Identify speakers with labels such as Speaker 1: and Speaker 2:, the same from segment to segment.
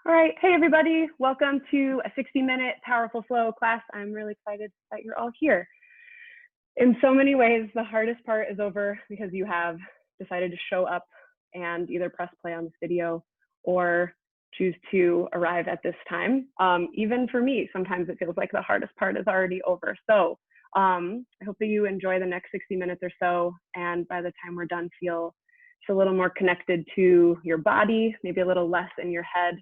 Speaker 1: All right, hey everybody, welcome to a 60-minute powerful flow class. I'm really excited that you're all here. In so many ways, the hardest part is over because you have decided to show up and either press play on this video or choose to arrive at this time. Even for me, sometimes it feels like the hardest part is already over. So I hope that you enjoy the next 60 minutes or so, and by the time we're done, feel a little more connected to your body, maybe a little less in your head.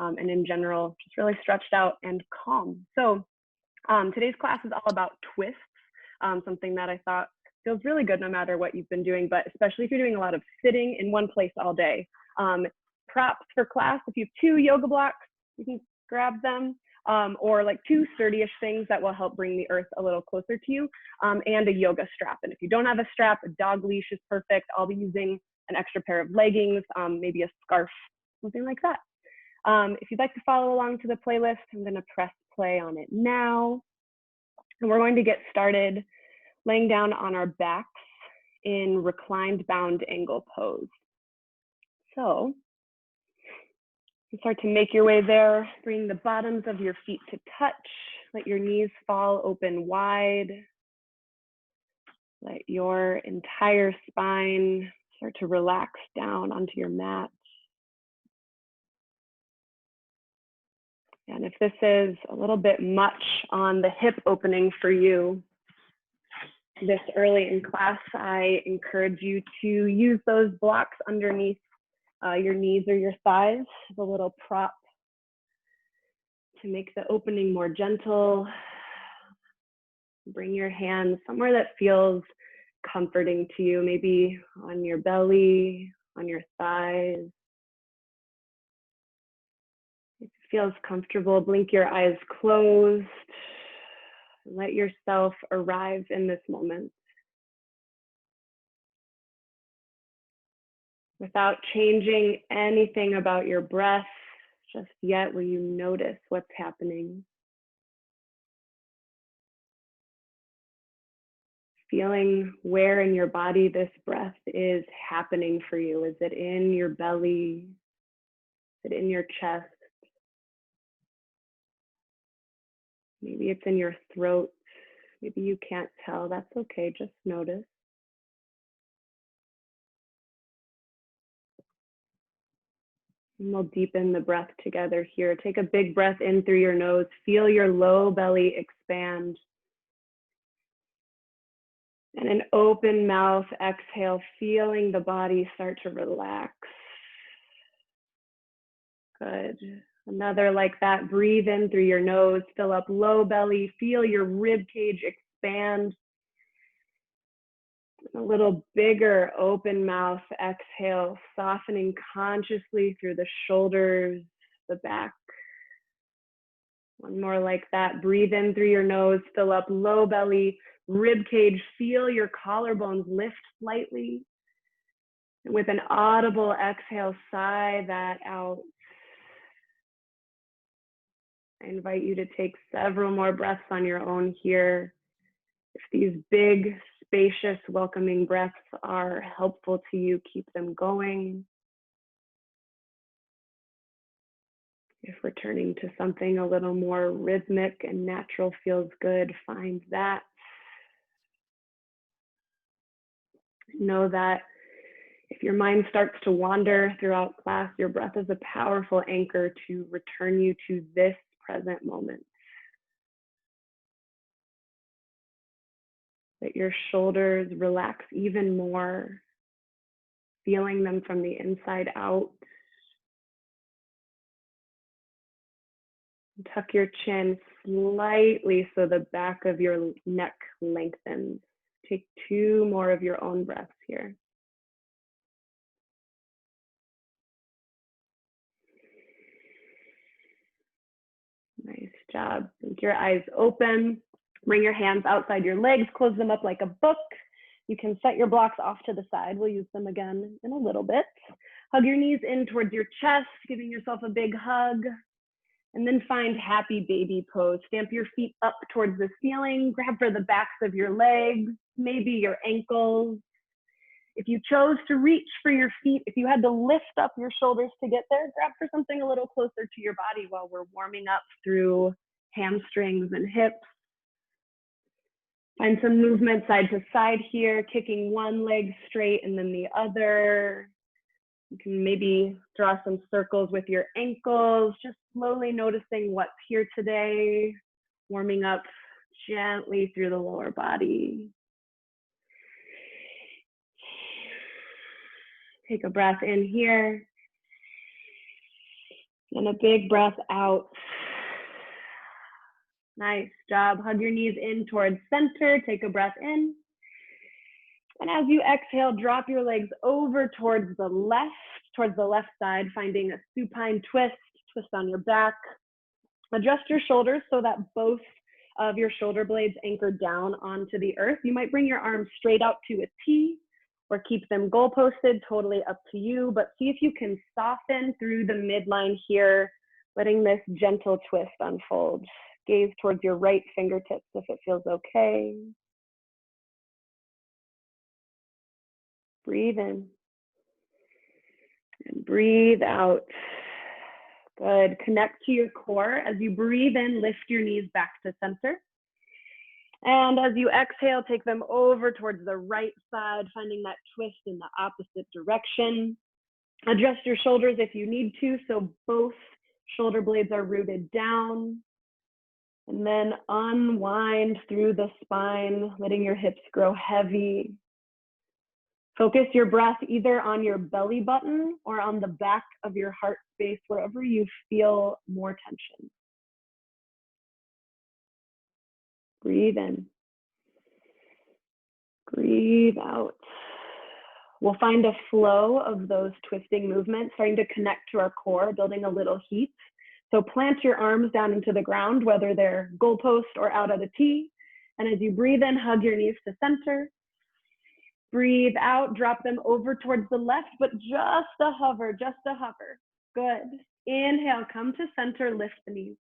Speaker 1: And in general, just really stretched out and calm. So today's class is all about twists, something that I thought feels really good no matter what you've been doing, but especially if you're doing a lot of sitting in one place all day. Props for class, if you have 2 yoga blocks, you can grab them, or like 2 sturdy-ish things that will help bring the earth a little closer to you, and a yoga strap. And if you don't have a strap, a dog leash is perfect. I'll be using an extra pair of leggings, maybe a scarf, something like that. If you'd like to follow along to the playlist, I'm going to press play on it now. And we're going to get started laying down on our backs in reclined bound angle pose. So you start to make your way there. Bring the bottoms of your feet to touch. Let your knees fall open wide. Let your entire spine start to relax down onto your mat. And if this is a little bit much on the hip opening for you this early in class, I encourage you to use those blocks underneath your knees or your thighs as a little prop to make the opening more gentle. Bring your hands somewhere that feels comforting to you, maybe on your belly, on your thighs. If it feels comfortable, blink your eyes closed. Let yourself arrive in this moment. Without changing anything about your breath, just yet will you notice what's happening. Feeling where in your body this breath is happening for you. Is it in your belly? Is it in your chest? Maybe it's in your throat. Maybe you can't tell. That's okay. Just notice. And we'll deepen the breath together here. Take a big breath in through your nose. Feel your low belly expand. And an open mouth exhale, feeling the body start to relax. Good. Another like that. Breathe in through your nose, fill up low belly, feel your rib cage expand. A little bigger open mouth exhale, softening consciously through the shoulders, the back. One more like that. Breathe in through your nose, fill up low belly, rib cage, feel your collarbones lift slightly. And with an audible exhale, sigh that out. I invite you to take several more breaths on your own here. If these big, spacious, welcoming breaths are helpful to you, keep them going. If returning to something a little more rhythmic and natural feels good, find that. Know that if your mind starts to wander throughout class, your breath is a powerful anchor to return you to this present moment. Let your shoulders relax even more, feeling them from the inside out. Tuck your chin slightly so the back of your neck lengthens. Take 2 more of your own breaths here. Nice job. Keep your eyes open. Bring your hands outside your legs, close them up like a book. You can set your blocks off to the side. We'll use them again in a little bit. Hug your knees in towards your chest, giving yourself a big hug. And then find happy baby pose. Stamp your feet up towards the ceiling. Grab for the backs of your legs, maybe your ankles. If you chose to reach for your feet, if you had to lift up your shoulders to get there, grab for something a little closer to your body while we're warming up through hamstrings and hips. Find some movement side to side here, kicking one leg straight and then the other. You can maybe draw some circles with your ankles, just slowly noticing what's here today, warming up gently through the lower body. Take a breath in here, and a big breath out. Nice job. Hug your knees in towards center. Take a breath in. And as you exhale, drop your legs over towards the left side, finding a supine twist, twist on your back. Adjust your shoulders so that both of your shoulder blades anchor down onto the earth. You might bring your arms straight out to a T or keep them goal posted, totally up to you, but see if you can soften through the midline here, letting this gentle twist unfold. Gaze towards your right fingertips if it feels okay. Breathe in and breathe out. Good. Connect to your core. As you breathe in, lift your knees back to center. And as you exhale, take them over towards the right side, finding that twist in the opposite direction. Adjust your shoulders if you need to, so both shoulder blades are rooted down. And then unwind through the spine, letting your hips grow heavy. Focus your breath either on your belly button or on the back of your heart space, wherever you feel more tension. Breathe in. Breathe out. We'll find a flow of those twisting movements, starting to connect to our core, building a little heat. So plant your arms down into the ground, whether they're goalpost or out at a T. And as you breathe in, hug your knees to center. Breathe out, drop them over towards the left, but just a hover, just a hover. Good. Inhale, come to center, lift the knees.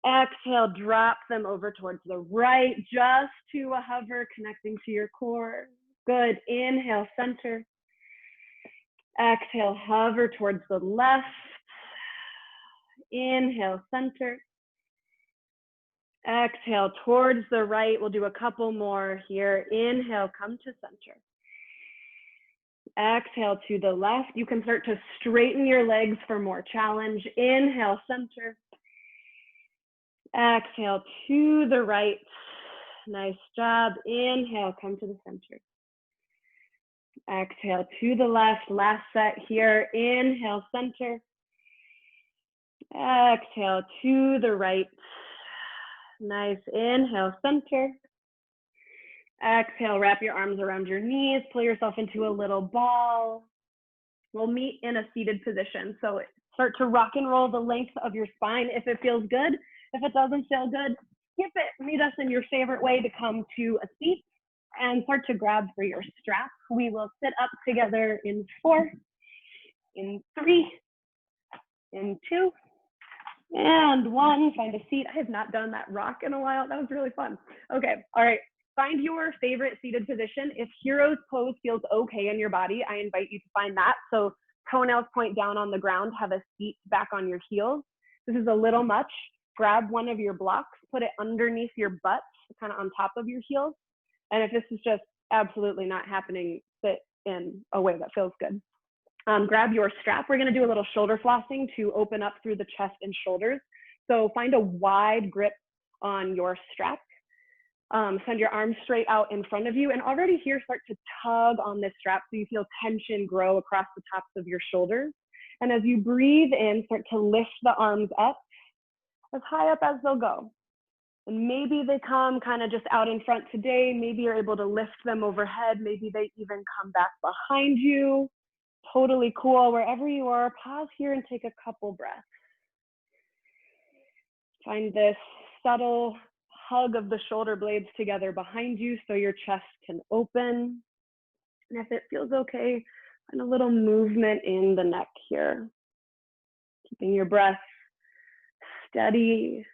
Speaker 1: Exhale, drop them over towards the right, just to a hover, connecting to your core. Good. Inhale, center. Exhale, hover towards the left. Inhale, center. Exhale towards the right. We'll do a couple more here. Inhale, come to center. Exhale to the left. You can start to straighten your legs for more challenge. Inhale, center. Exhale to the right. Nice job. Inhale, come to the center. Exhale to the left. Last set here. Inhale, center. Exhale to the right. Nice. Inhale, center. Exhale, wrap your arms around your knees. Pull yourself into a little ball. We'll meet in a seated position. So start to rock and roll the length of your spine if it feels good. If it doesn't feel good, skip it. Meet us in your favorite way to come to a seat and start to grab for your strap. We will sit up together in 4, in 3, in 2, and 1. Find a seat. I have not done that rock in a while. That was really fun. Okay, all right. Find your favorite seated position. If hero's pose feels okay in your body, I invite you to find that. So toenails point down on the ground, have a seat back on your heels. This is a little much. Grab one of your blocks, put it underneath your butt, kind of on top of your heels. And if this is just absolutely not happening, sit in a way that feels good. Grab your strap. We're going to do a little shoulder flossing to open up through the chest and shoulders. So find a wide grip on your strap. Send your arms straight out in front of you, and already here start to tug on this strap so you feel tension grow across the tops of your shoulders. And as you breathe in, start to lift the arms up as high up as they'll go. And maybe they come kind of just out in front today. Maybe you're able to lift them overhead. Maybe they even come back behind you. Totally cool. Wherever you are, pause here and take a couple breaths. Find this subtle hug of the shoulder blades together behind you so your chest can open. And if it feels okay, find a little movement in the neck here. Keeping your breath steady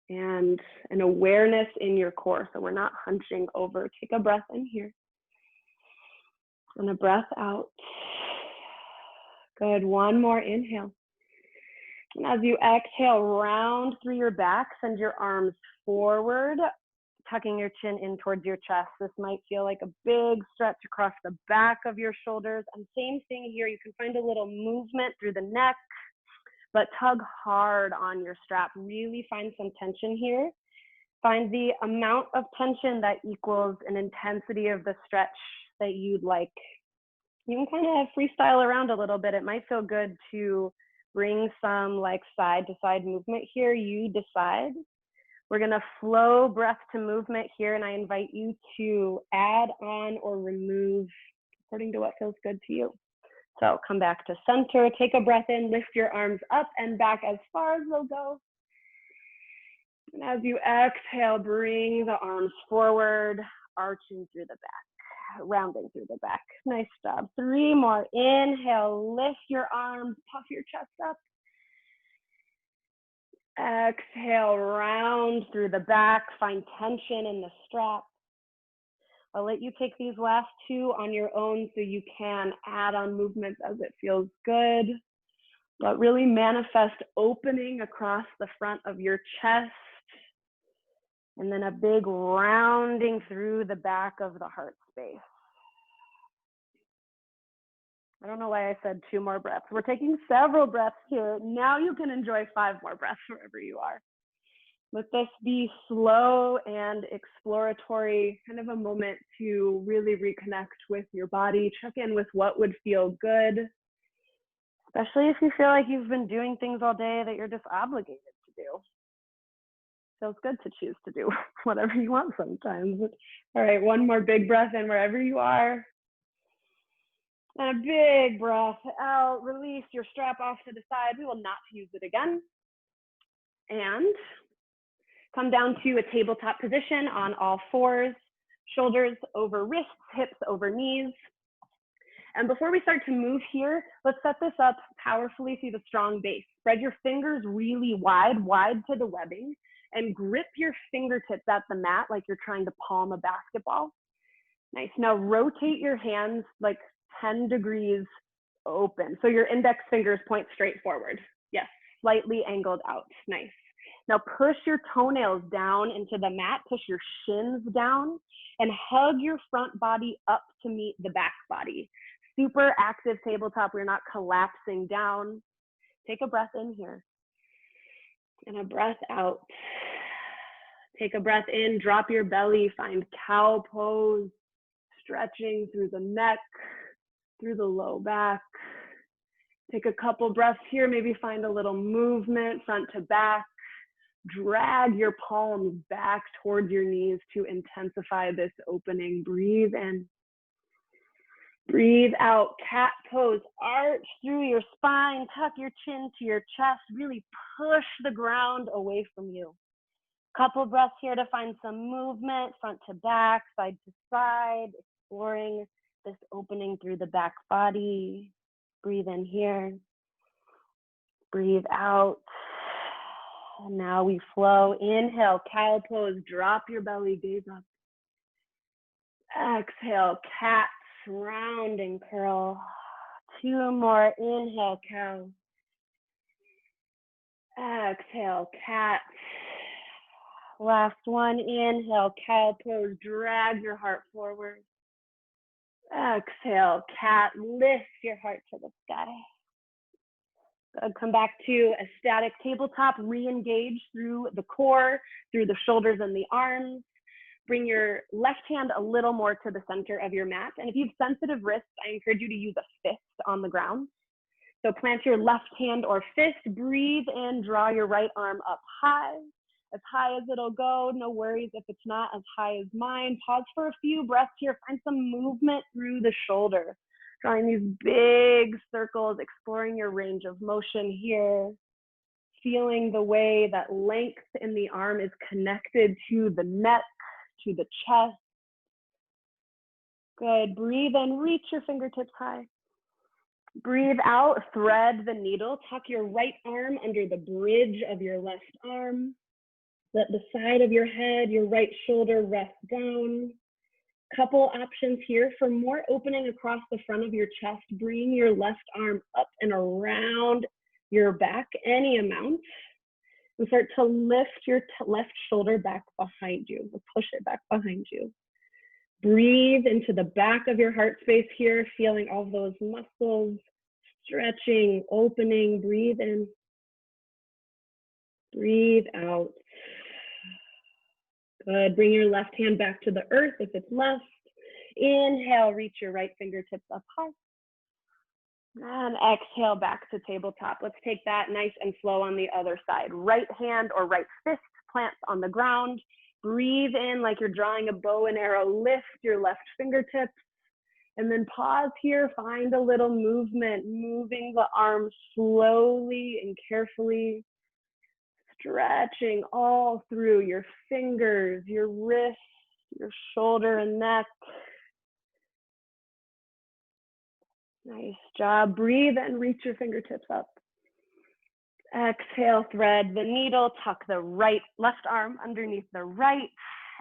Speaker 1: and an awareness in your core. So we're not hunching over. Take a breath in here. And a breath out. Good, one more inhale. And as you exhale, round through your back, send your arms forward, tucking your chin in towards your chest. This might feel like a big stretch across the back of your shoulders. And same thing here, you can find a little movement through the neck, but tug hard on your strap. Really find some tension here. Find the amount of tension that equals an intensity of the stretch that you'd like. You can kind of freestyle around a little bit. It might feel good to bring some like side to side movement here. You decide. We're gonna flow breath to movement here, and I invite you to add on or remove according to what feels good to you. So come back to center, take a breath in, lift your arms up and back as far as they'll go. And as you exhale, bring the arms forward, arching through the back, rounding through the back. Nice job. 3 more. Inhale, lift your arms, puff your chest up. Exhale, round through the back, find tension in the strap. I'll let you take these last 2 on your own so you can add on movements as it feels good. But really manifest opening across the front of your chest. And then a big rounding through the back of the heart space. I don't know why I said 2 more breaths. We're taking several breaths here. Now you can enjoy 5 more breaths wherever you are. Let this be slow and exploratory, kind of a moment to really reconnect with your body, check in with what would feel good, especially if you feel like you've been doing things all day that you're just obligated to do. Feels good to choose to do whatever you want sometimes. All right, 1 more big breath in wherever you are. And a big breath out, release your strap off to the side. We will not use it again. And come down to a tabletop position on all 4s, shoulders over wrists, hips over knees. And before we start to move here, let's set this up powerfully through the strong base. Spread your fingers really wide to the webbing, and grip your fingertips at the mat like you're trying to palm a basketball. Nice. Now rotate your hands like 10 degrees open. So your index fingers point straight forward. Yes, slightly angled out. Nice. Now push your toenails down into the mat, push your shins down, and hug your front body up to meet the back body. Super active tabletop. We're not collapsing down. Take a breath in here. And a breath out. Take a breath in, drop your belly, find cow pose, stretching through the neck, through the low back. Take a couple breaths here, maybe find a little movement front to back. Drag your palms back towards your knees to intensify this opening. Breathe in. Breathe out, cat pose, arch through your spine, tuck your chin to your chest, really push the ground away from you. Couple breaths here to find some movement, front to back, side to side, exploring this opening through the back body. Breathe in here, breathe out. And now we flow. Inhale, cow pose, drop your belly, gaze up. Exhale, cat. Round and curl. 2 more. Inhale, cow. Exhale, cat. Last one. Inhale, cow pose. Drag your heart forward. Exhale, cat. Lift your heart to the sky. Good. Come back to a static tabletop. Re-engage through the core, through the shoulders and the arms. Bring your left hand a little more to the center of your mat. And if you have sensitive wrists, I encourage you to use a fist on the ground. So plant your left hand or fist, breathe in, draw your right arm up high as it'll go. No worries if it's not as high as mine. Pause for a few breaths here. Find some movement through the shoulder. Drawing these big circles, exploring your range of motion here. Feeling the way that length in the arm is connected to the neck, to the chest. Good. Breathe in, reach your fingertips high. Breathe out, thread the needle. Tuck your right arm under the bridge of your left arm. Let the side of your head, your right shoulder rest down. Couple options here. For more opening across the front of your chest, bring your left arm up and around your back any amount. And start to lift your left shoulder back behind you. Push it back behind you. Breathe into the back of your heart space here, feeling all those muscles stretching, opening. Breathe in. Breathe out. Good. Bring your left hand back to the earth if it's left. Inhale, reach your right fingertips up high. And exhale back to tabletop. Let's take that nice and slow on the other side. Right hand or right fist plants on the ground. Breathe in like you're drawing a bow and arrow. Lift your left fingertips. And then pause here. Find a little movement, moving the arms slowly and carefully. Stretching all through your fingers, your wrists, your shoulder and neck. Nice job. Breathe and reach your fingertips up. Exhale, thread the needle, tuck the left arm underneath the right,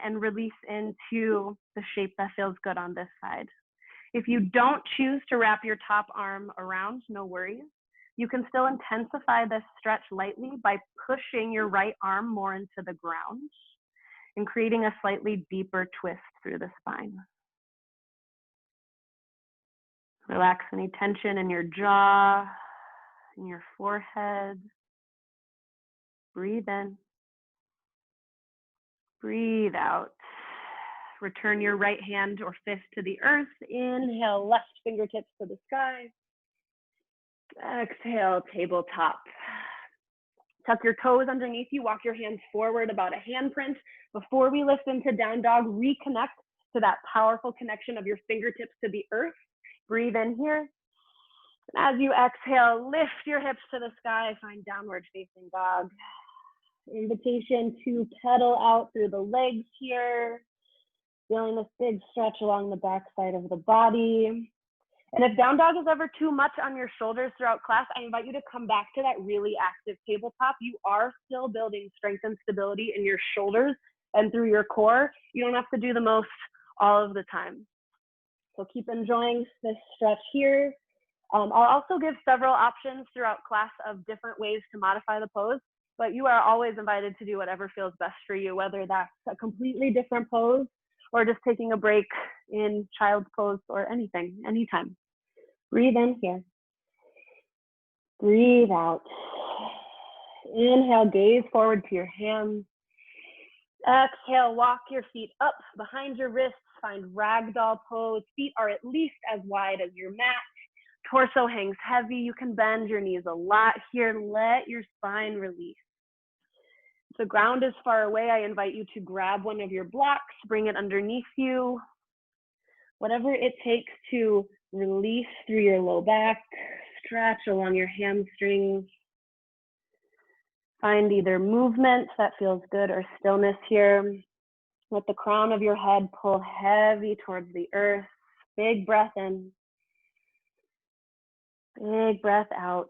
Speaker 1: and release into the shape that feels good on this side. If you don't choose to wrap your top arm around, no worries. You can still intensify this stretch lightly by pushing your right arm more into the ground and creating a slightly deeper twist through the spine. Relax any tension in your jaw, in your forehead. Breathe in. Breathe out. Return your right hand or fist to the earth. Inhale, left fingertips to the sky. Exhale, tabletop. Tuck your toes underneath you. Walk your hands forward about a handprint. Before we lift into down dog, reconnect to that powerful connection of your fingertips to the earth. Breathe in here. And as you exhale, lift your hips to the sky. Find downward facing dog. Invitation to pedal out through the legs here. Feeling this big stretch along the back side of the body. And if down dog is ever too much on your shoulders throughout class, I invite you to come back to that really active tabletop. You are still building strength and stability in your shoulders and through your core. You don't have to do the most all of the time. So keep enjoying this stretch here. I'll also give several options throughout class of different ways to modify the pose, but you are always invited to do whatever feels best for you, whether that's a completely different pose or just taking a break in child's pose or anything, anytime. Breathe in here. Breathe out. Inhale, gaze forward to your hands. Exhale, walk your feet up behind your wrists. Find ragdoll pose. Feet are at least as wide as your mat. Torso hangs heavy. You can bend your knees a lot here. Let your spine release. If the ground is far away, I invite you to grab one of your blocks, bring it underneath you. Whatever it takes to release through your low back, stretch along your hamstrings. Find either movement that feels good or stillness here. Let the crown of your head pull heavy towards the earth. Big breath in. Big breath out.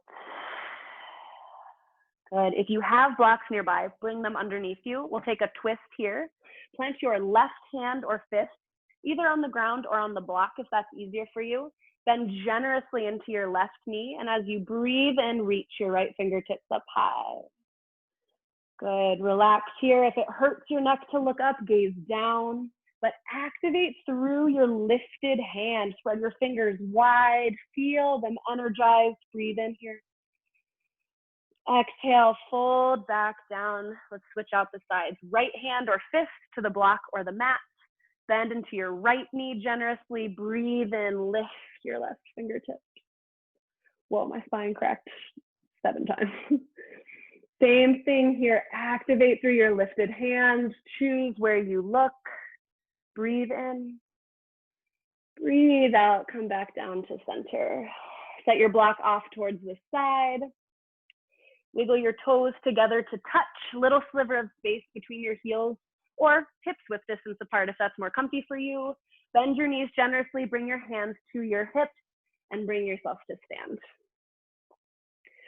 Speaker 1: Good. If you have blocks nearby, bring them underneath you. We'll take a twist here. Plant your left hand or fist either on the ground or on the block if that's easier for you. Bend generously into your left knee, and as you breathe in, reach your right fingertips up high. Good. Relax here. If it hurts your neck to look up, gaze down, but activate through your lifted hand. Spread your fingers wide. Feel them energized. Breathe in here. Exhale, fold back down. Let's switch out the sides. Right hand or fist to the block or the mat. Bend into your right knee generously. Breathe in, lift your left fingertips. Whoa, my spine cracked 7 times. Same thing here. Activate through your lifted hands. Choose where you look. Breathe in. Breathe out. Come back down to center. Set your block off towards the side. Wiggle your toes together to touch. Little sliver of space between your heels or hips width distance apart if that's more comfy for you. Bend your knees generously. Bring your hands to your hips and bring yourself to stand.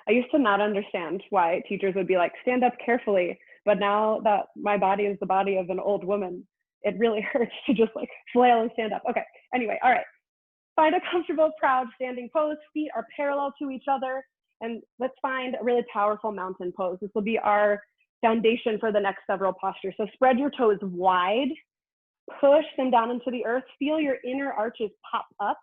Speaker 1: I used to not understand why teachers would be like, stand up carefully. But now that my body is the body of an old woman, it really hurts to just like flail and stand up. Okay, anyway, all right. Find a comfortable, proud standing pose. Feet are parallel to each other. And let's find a really powerful mountain pose. This will be our foundation for the next several postures. So spread your toes wide, push them down into the earth. Feel your inner arches pop up.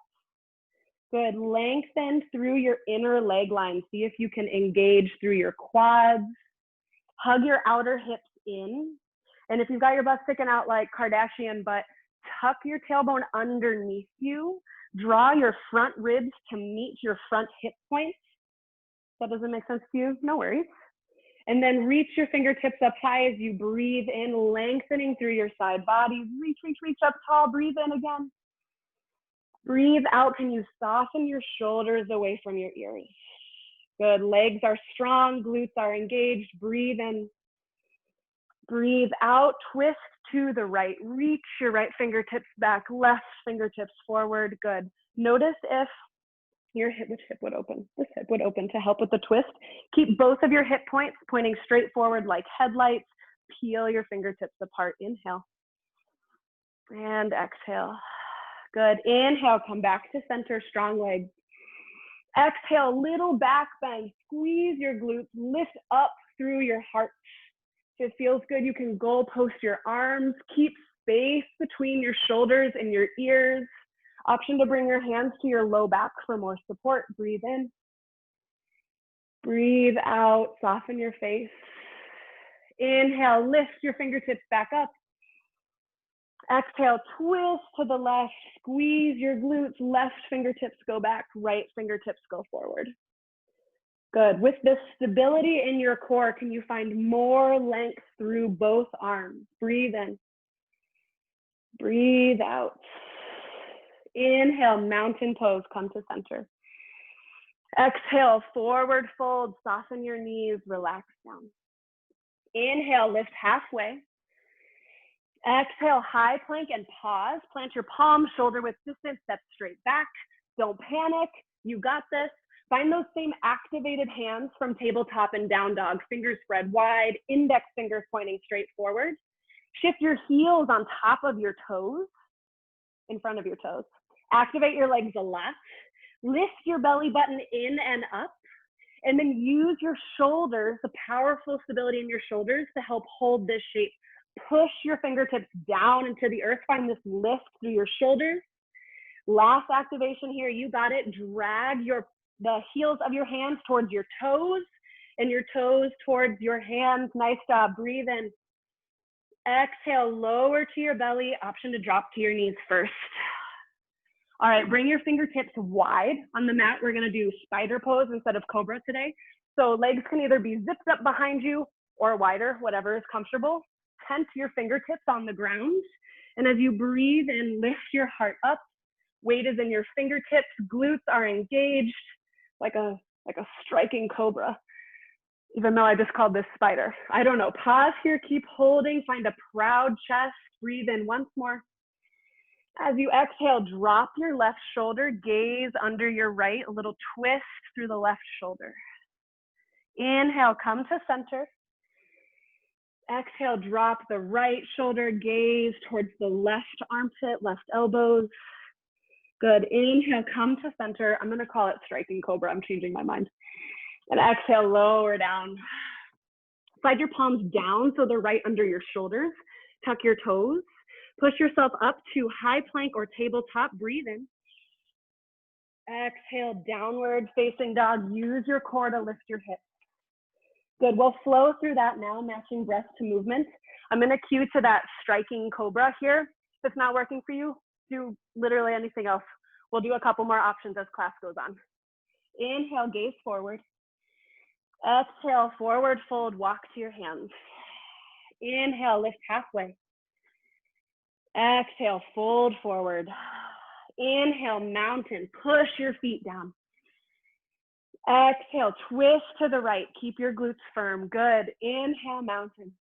Speaker 1: Good, lengthen through your inner leg line. See if you can engage through your quads. Hug your outer hips in. And if you've got your butt sticking out like Kardashian butt, tuck your tailbone underneath you. Draw your front ribs to meet your front hip points. If that doesn't make sense to you, no worries. And then reach your fingertips up high as you breathe in, lengthening through your side body. Reach, reach, reach up tall. Breathe in again. Breathe out. Can you soften your shoulders away from your ears? Good. Legs are strong. Glutes are engaged. Breathe in. Breathe out. Twist to the right. Reach your right fingertips back. Left fingertips forward. Good. Notice if your hip, which hip would open? This hip would open to help with the twist. Keep both of your hip points pointing straight forward like headlights. Peel your fingertips apart. Inhale. And exhale. Good. Inhale, come back to center, strong legs. Exhale, little back bend. Squeeze your glutes, lift up through your heart. If it feels good, you can goal post your arms. Keep space between your shoulders and your ears. Option to bring your hands to your low back for more support. Breathe in. Breathe out, soften your face. Inhale, lift your fingertips back up. Exhale, twist to the left, squeeze your glutes, left fingertips go back, right fingertips go forward. Good. With this stability in your core, can you find more length through both arms? Breathe in. Breathe out. Inhale, mountain pose, come to center. Exhale, forward fold, soften your knees, relax down. Inhale, lift halfway. Exhale, high plank and pause. Plant your palms, shoulder width distance, step straight back. Don't panic, you got this. Find those same activated hands from tabletop and down dog. Fingers spread wide, index fingers pointing straight forward. Shift your heels on top of your toes, in front of your toes. Activate your legs a lot. Lift your belly button in and up. And then use your shoulders, the powerful stability in your shoulders to help hold this shape. Push your fingertips down into the earth. Find this lift through your shoulders. Last activation here, you got it. Drag the heels of your hands towards your toes and your toes towards your hands. Nice job. Breathe in. Exhale, lower to your belly. Option to drop to your knees first. All right, bring your fingertips wide on the mat. We're gonna do spider pose instead of cobra today. So legs can either be zipped up behind you or wider, whatever is comfortable. Tent your fingertips on the ground. And as you breathe in, lift your heart up. Weight is in your fingertips. Glutes are engaged like a striking cobra, even though I just called this spider. I don't know. Pause here, keep holding. Find a proud chest. Breathe in once more. As you exhale, drop your left shoulder, gaze under your right, a little twist through the left shoulder. Inhale, come to center. Exhale, drop the right shoulder, gaze towards the left armpit, left elbows. Good. Inhale, come to center. I'm going to call it striking cobra. I'm changing my mind. And exhale, lower down. Slide your palms down so they're right under your shoulders. Tuck your toes. Push yourself up to high plank or tabletop. Breathe in. Exhale, downward facing dog. Use your core to lift your hips. Good. We'll flow through that now, matching breath to movement. I'm going to cue to that striking cobra here. If it's not working for you, do literally anything else. We'll do a couple more options as class goes on. Inhale, gaze forward. Exhale, forward fold, walk to your hands. Inhale, lift halfway. Exhale, fold forward. Inhale, mountain, push your feet down. Exhale, twist to the right. Keep your glutes firm. Good. Inhale, mountain.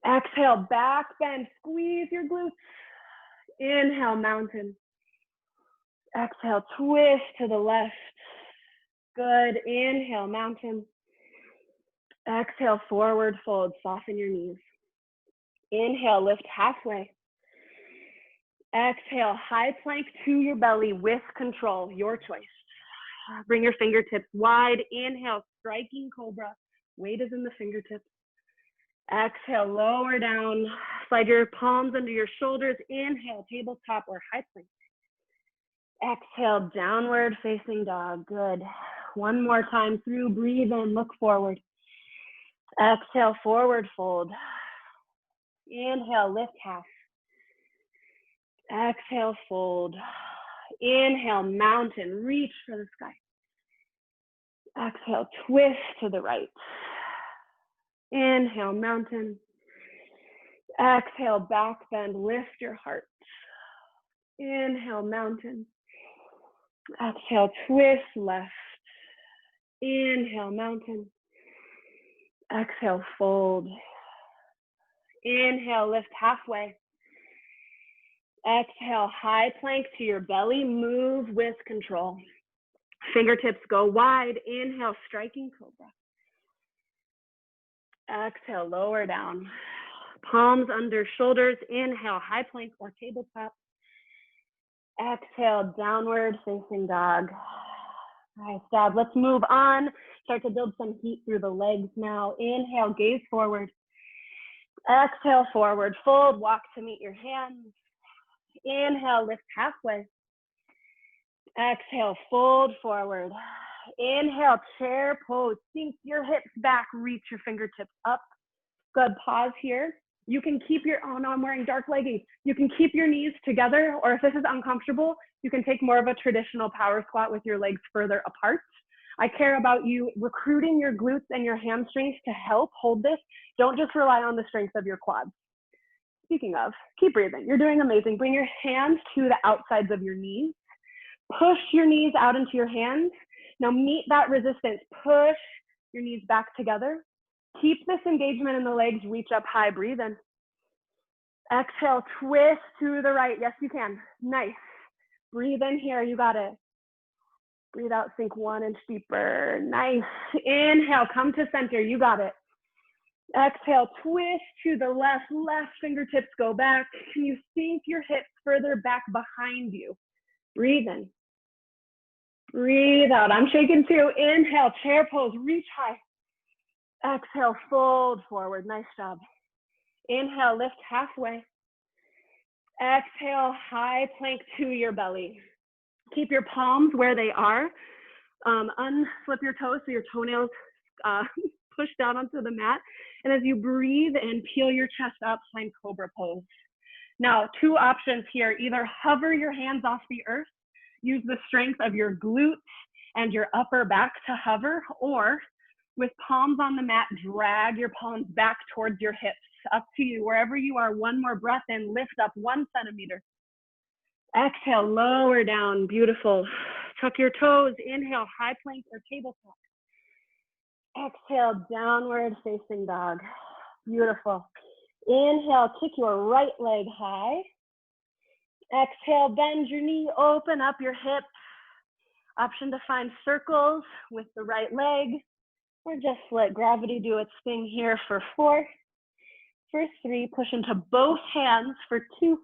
Speaker 1: Exhale, back bend. Squeeze your glutes. Inhale, mountain. Exhale, twist to the left. Good. Inhale, mountain. Exhale, forward fold. Soften your knees. Inhale, lift halfway. Exhale, high plank to your belly with control, your choice. Bring your fingertips wide. Inhale, striking cobra. Weight is in the fingertips. Exhale, lower down. Slide your palms under your shoulders. Inhale, tabletop or high plank. Exhale, downward facing dog. Good. One more time through. Breathe in, look forward. Exhale, forward fold. Inhale, lift half. Exhale, fold. Inhale, mountain, reach for the sky. Exhale, twist to the right. Inhale, mountain. Exhale, back bend, lift your heart. Inhale, mountain. Exhale, twist left. Inhale, mountain. Exhale, fold. Inhale, lift halfway. Exhale, high plank to your belly, move with control. Fingertips go wide. Inhale, striking cobra. Exhale, lower down. Palms under shoulders. Inhale, high plank or tabletop. Exhale, downward facing dog. Nice job. Let's move on. Start to build some heat through the legs now. Inhale, gaze forward. Exhale, forward fold. Walk to meet your hands. Inhale, lift halfway. Exhale, fold forward. Inhale, chair pose. Sink your hips back, reach your fingertips up. Good, pause here. You can keep your, oh no, I'm wearing dark leggings. You can keep your knees together, or if this is uncomfortable, you can take more of a traditional power squat with your legs further apart. I care about you recruiting your glutes and your hamstrings to help hold this. Don't just rely on the strength of your quads. Speaking of, keep breathing. You're doing amazing. Bring your hands to the outsides of your knees. Push your knees out into your hands. Now meet that resistance. Push your knees back together. Keep this engagement in the legs. Reach up high. Breathe in. Exhale, twist to the right. Yes, you can. Nice. Breathe in here. You got it. Breathe out. Sink 1 inch deeper. Nice. Inhale. Come to center. You got it. Exhale, twist to the left. Left fingertips go back. Can you sink your hips further back behind you? Breathe in. Breathe out. I'm shaking too. Inhale, chair pose. Reach high. Exhale, fold forward. Nice job. Inhale, lift halfway. Exhale, high plank to your belly. Keep your palms where they are. Unflip your toes so your toenails push down onto the mat. And as you breathe in, peel your chest up, find cobra pose. Now, 2 options here. Either hover your hands off the earth, use the strength of your glutes and your upper back to hover, or with palms on the mat, drag your palms back towards your hips. Up to you, wherever you are. One more breath in, lift up 1 centimeter. Exhale, lower down, beautiful. Tuck your toes, inhale, high plank or tabletop. Exhale, downward facing dog. Beautiful. Inhale, kick your right leg high. Exhale, bend your knee, open up your hip. Option to find circles with the right leg, or just let gravity do its thing here for 4. For 3, push into both hands for 2.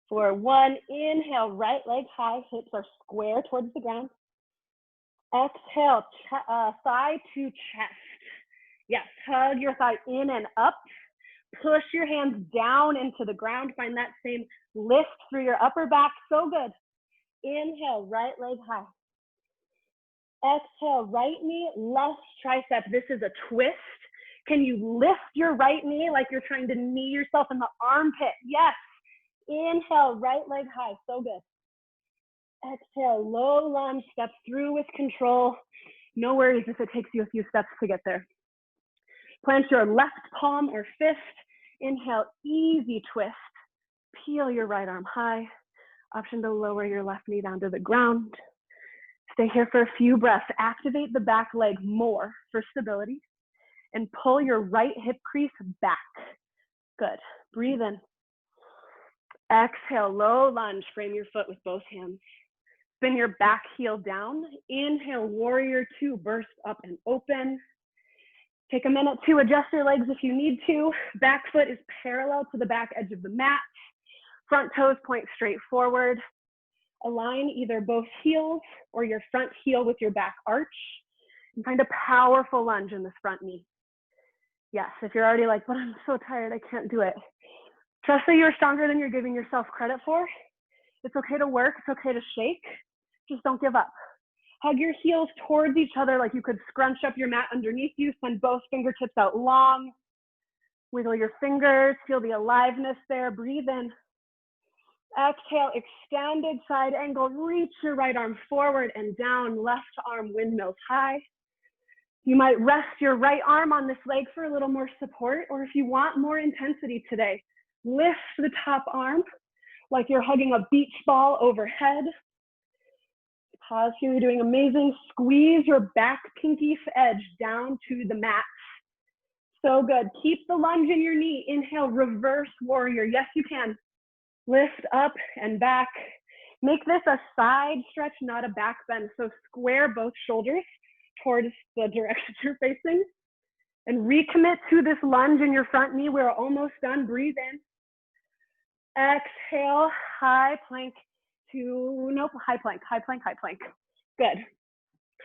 Speaker 1: For 1, inhale, right leg high, hips are square towards the ground. Exhale, thigh to chest. Yes, hug your thigh in and up. Push your hands down into the ground. Find that same lift through your upper back. So good. Inhale, right leg high. Exhale, right knee, left tricep. This is a twist. Can you lift your right knee like you're trying to knee yourself in the armpit? Yes. Inhale, right leg high. So good. Exhale, low lunge, step through with control. No worries if it takes you a few steps to get there. Plant your left palm or fist. Inhale, easy twist. Peel your right arm high. Option to lower your left knee down to the ground. Stay here for a few breaths. Activate the back leg more for stability. And pull your right hip crease back. Good. Breathe in. Exhale, low lunge. Frame your foot with both hands. Spin your back heel down. Inhale, warrior 2. Burst up and open. Take a minute to adjust your legs if you need to. Back foot is parallel to the back edge of the mat. Front toes point straight forward. Align either both heels or your front heel with your back arch. And find a powerful lunge in this front knee. Yes, if you're already like, but I'm so tired, I can't do it. Trust that you're stronger than you're giving yourself credit for. It's okay to work, it's okay to shake. Just don't give up. Hug your heels towards each other like you could scrunch up your mat underneath you. Send both fingertips out long. Wiggle your fingers, feel the aliveness there. Breathe in. Exhale, extended side angle. Reach your right arm forward and down. Left arm windmills high. You might rest your right arm on this leg for a little more support, or if you want more intensity today, lift the top arm like you're hugging a beach ball overhead. Pause here, you're doing amazing. Squeeze your back pinky edge down to the mat. So good. Keep the lunge in your knee. Inhale, reverse warrior. Yes, you can. Lift up and back. Make this a side stretch, not a back bend. So square both shoulders towards the direction you're facing. And recommit to this lunge in your front knee. We're almost done. Breathe in. Exhale, high plank to, nope, high plank, high plank, high plank. Good.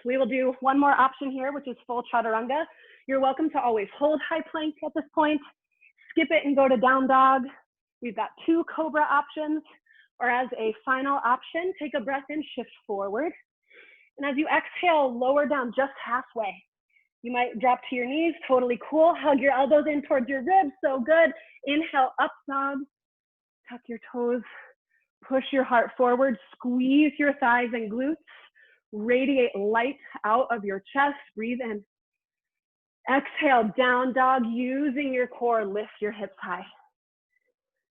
Speaker 1: We will do one more option here, which is full chaturanga. You're welcome to always hold high plank at this point. Skip it and go to down dog. We've got 2 cobra options, or as a final option, take a breath in, shift forward. And as you exhale, lower down just halfway. You might drop to your knees, totally cool. Hug your elbows in towards your ribs, so good. Inhale, up dog. Tuck your toes, push your heart forward, squeeze your thighs and glutes, radiate light out of your chest, breathe in. Exhale, down dog, using your core, lift your hips high.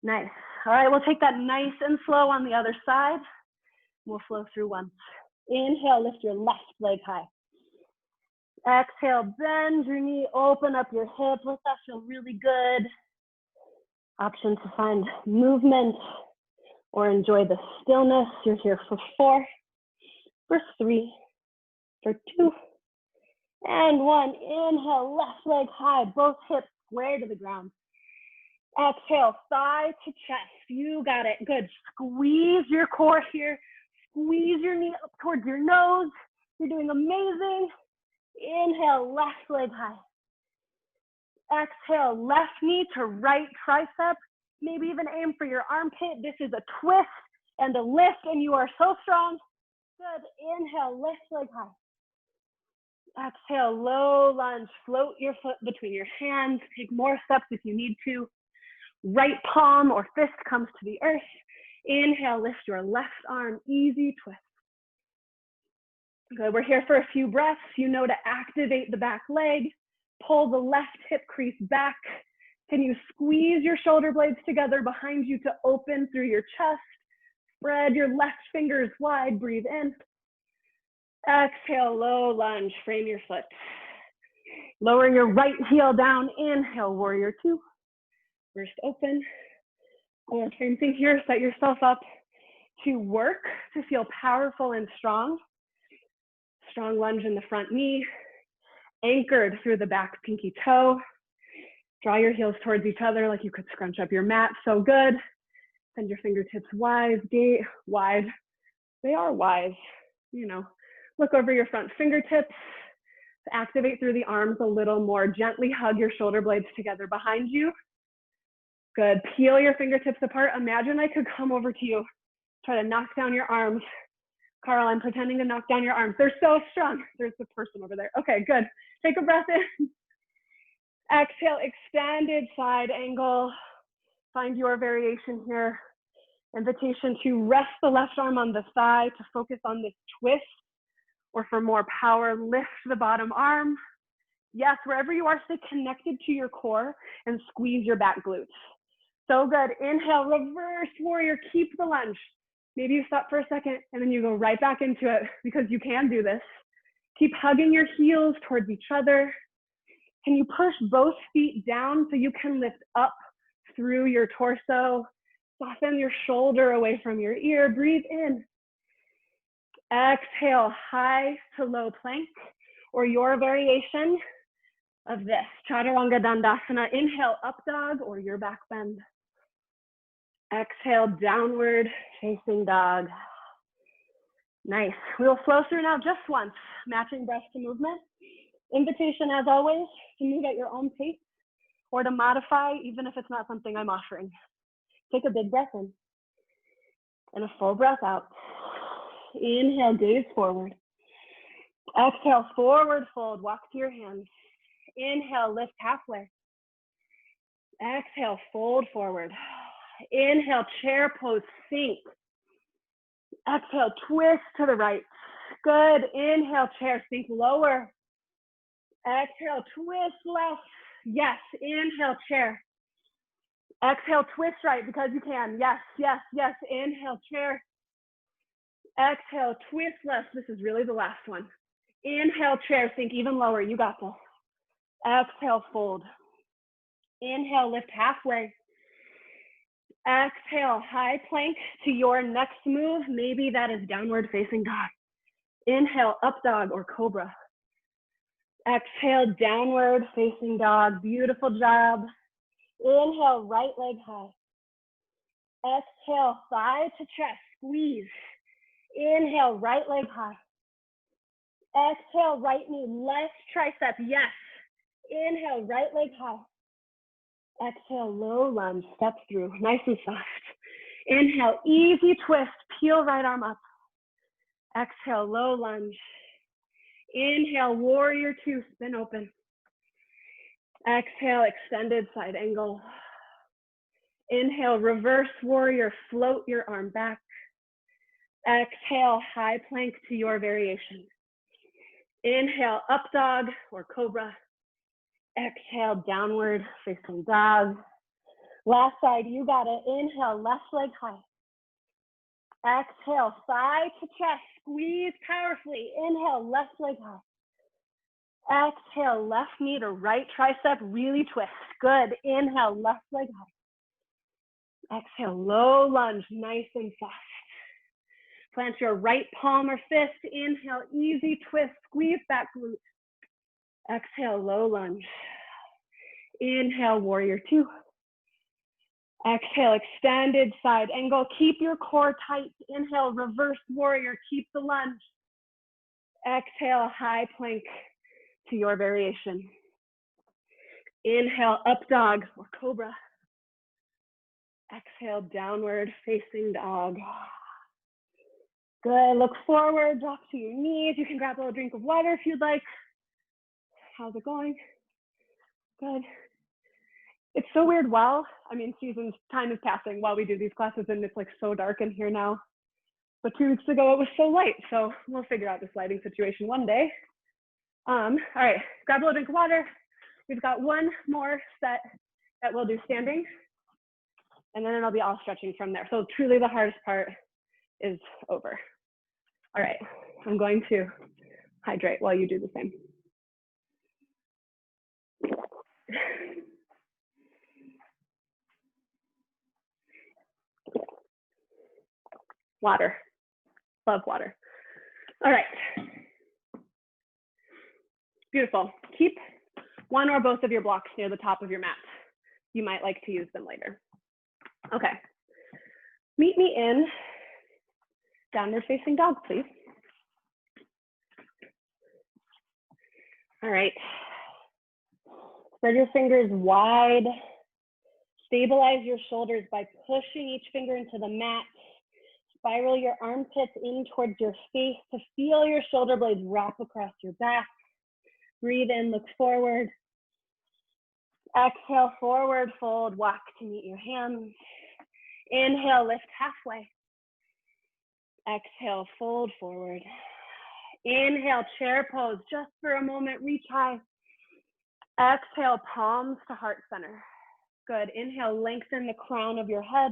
Speaker 1: Nice. All right, we'll take that nice and slow on the other side. We'll flow through once. Inhale, lift your left leg high. Exhale, bend your knee, open up your hip. Let that feel really good. Option to find movement or enjoy the stillness. You're here for 4, for 3, for 2, and 1. Inhale, left leg high, both hips square to the ground. Exhale, thigh to chest. You got it. Good. Squeeze your core here. Squeeze your knee up towards your nose. You're doing amazing. Inhale, left leg high. Exhale, left knee to right tricep. Maybe even aim for your armpit. This is a twist and a lift, and you are so strong. Good. Inhale, left leg high. Exhale, low lunge. Float your foot between your hands. Take more steps if you need to. Right palm or fist comes to the earth. Inhale, lift your left arm. Easy twist. Good. We're here for a few breaths. You know to activate the back leg. Pull the left hip crease back. Can you squeeze your shoulder blades together behind you to open through your chest? Spread your left fingers wide. Breathe in. Exhale, low lunge. Frame your foot. Lower your right heel down. Inhale, warrior 2. First open. Same thing here. Set yourself up to work, to feel powerful and strong. Strong lunge in the front knee. Anchored through the back pinky toe. Draw your heels towards each other like you could scrunch up your mat. So good. Send your fingertips wide. They are wise. You know, look over your front fingertips. Activate through the arms a little more. Gently hug your shoulder blades together behind you. Good. Peel your fingertips apart. Imagine I could come over to you. Try to knock down your arms. Carl, I'm pretending to knock down your arms. They're so strong. There's the person over there. Okay, good. Take a breath in. Exhale, extended side angle. Find your variation here. Invitation to rest the left arm on the thigh to focus on this twist, or for more power, lift the bottom arm. Yes, wherever you are, stay connected to your core and squeeze your back glutes. So good. Inhale, reverse warrior. Keep the lunge. Maybe you stop for a second and then you go right back into it because you can do this. Keep hugging your heels towards each other. Can you push both feet down so you can lift up through your torso? Soften your shoulder away from your ear. Breathe in. Exhale, high to low plank, or your variation. of this. Chaturanga Dandasana. Inhale, up dog or your back bend. Exhale, downward facing dog. Nice. We'll flow through now just once, matching breath to movement. Invitation, as always, to move at your own pace or to modify, even if it's not something I'm offering. Take a big breath in and a full breath out. Inhale, gaze forward. Exhale, forward fold, walk to your hands. Inhale, lift halfway. Exhale, fold forward. Inhale, chair pose, sink. Exhale, twist to the right. Good. Inhale, chair, sink lower. Exhale, twist left. Yes. Inhale, chair. Exhale, twist right because you can. Yes, yes, yes. Inhale, chair. Exhale, twist left. This is really the last one. Inhale, chair, sink even lower. You got this. Exhale, fold. Inhale, lift halfway. Exhale, high plank to your next move. Maybe that is downward facing dog. Inhale, up dog or cobra. Exhale, downward facing dog. Beautiful job. Inhale, right leg high. Exhale, thigh to chest, squeeze. Inhale, right leg high. Exhale, right knee, left tricep, yes. Inhale, right leg high. Exhale, low lunge, step through, nice and soft. Inhale, easy twist, peel right arm up. Exhale, low lunge. Inhale, warrior two, spin open. Exhale, extended side angle. Inhale, reverse warrior, float your arm back. Exhale, high plank to your variation. Inhale, up dog or cobra. Exhale, downward facing dog. Last side, you got it. Inhale, left leg high. Exhale, thigh to chest, squeeze powerfully. Inhale, left leg high. Exhale, left knee to right tricep, really twist. Good. Inhale, left leg high. Exhale, low lunge, nice and soft. Plant your right palm or fist. Inhale, easy twist, squeeze back glute. Exhale, low lunge. Inhale, warrior two. Exhale, extended side angle. Keep your core tight. Inhale, reverse warrior. Keep the lunge. Exhale, high plank to your variation. Inhale, up dog or cobra. Exhale, downward facing dog. Good. Look forward, drop to your knees. You can grab a little drink of water if you'd like. How's it going? Good. It's so weird season's time is passing while we do these classes and it's like so dark in here now. But 2 weeks ago it was so light, so we'll figure out this lighting situation one day. All right, grab a little drink of water. We've got one more set that we'll do standing, and then it'll be all stretching from there. So truly the hardest part is over. All right, I'm going to hydrate while you do the same. Water, love water. All right, beautiful. Keep one or both of your blocks near the top of your mat. You might like to use them later. Okay, meet me in downward facing dog, please. All right, spread your fingers wide. Stabilize your shoulders by pushing each finger into the mat. Spiral your armpits in towards your face to feel your shoulder blades wrap across your back. Breathe in, look forward. Exhale, forward fold, walk to meet your hands. Inhale, lift halfway. Exhale, fold forward. Inhale, chair pose, just for a moment, reach high. Exhale, palms to heart center. Good. Inhale, lengthen the crown of your head.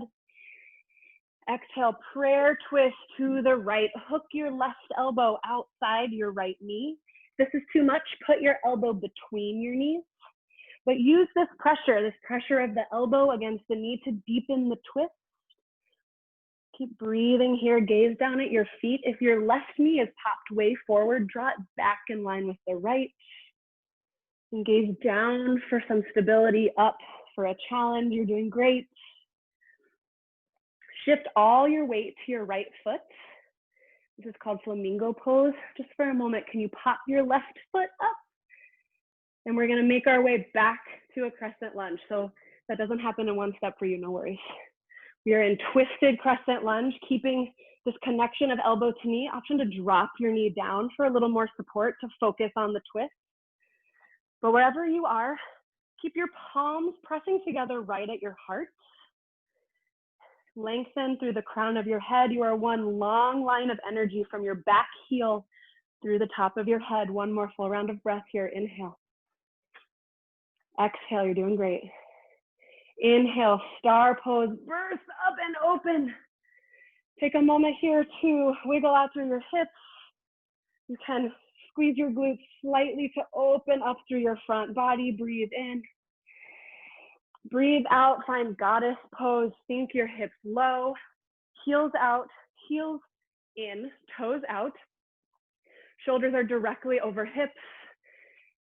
Speaker 1: Exhale, prayer twist to the right. Hook your left elbow outside your right knee. If this is too much, put your elbow between your knees. But use this pressure of the elbow against the knee to deepen the twist. Keep breathing here, gaze down at your feet. If your left knee is popped way forward, draw it back in line with the right. And gaze down for some stability, up for a challenge. You're doing great. Shift all your weight to your right foot. This is called flamingo pose. Just for a moment, can you pop your left foot up? And we're gonna make our way back to a crescent lunge. So that doesn't happen in one step for you, no worries. We are in twisted crescent lunge, keeping this connection of elbow to knee. Option to drop your knee down for a little more support to focus on the twist. But wherever you are, keep your palms pressing together right at your heart. Lengthen through the crown of your head. You are one long line of energy from your back heel through the top of your head. One more full round of breath here. Inhale. Exhale, you're doing great. Inhale, star pose, burst up and open. Take a moment here to wiggle out through your hips. You can squeeze your glutes slightly to open up through your front body. Breathe in. Breathe out, find goddess pose. Sink your hips low. Heels out, heels in, toes out. Shoulders are directly over hips.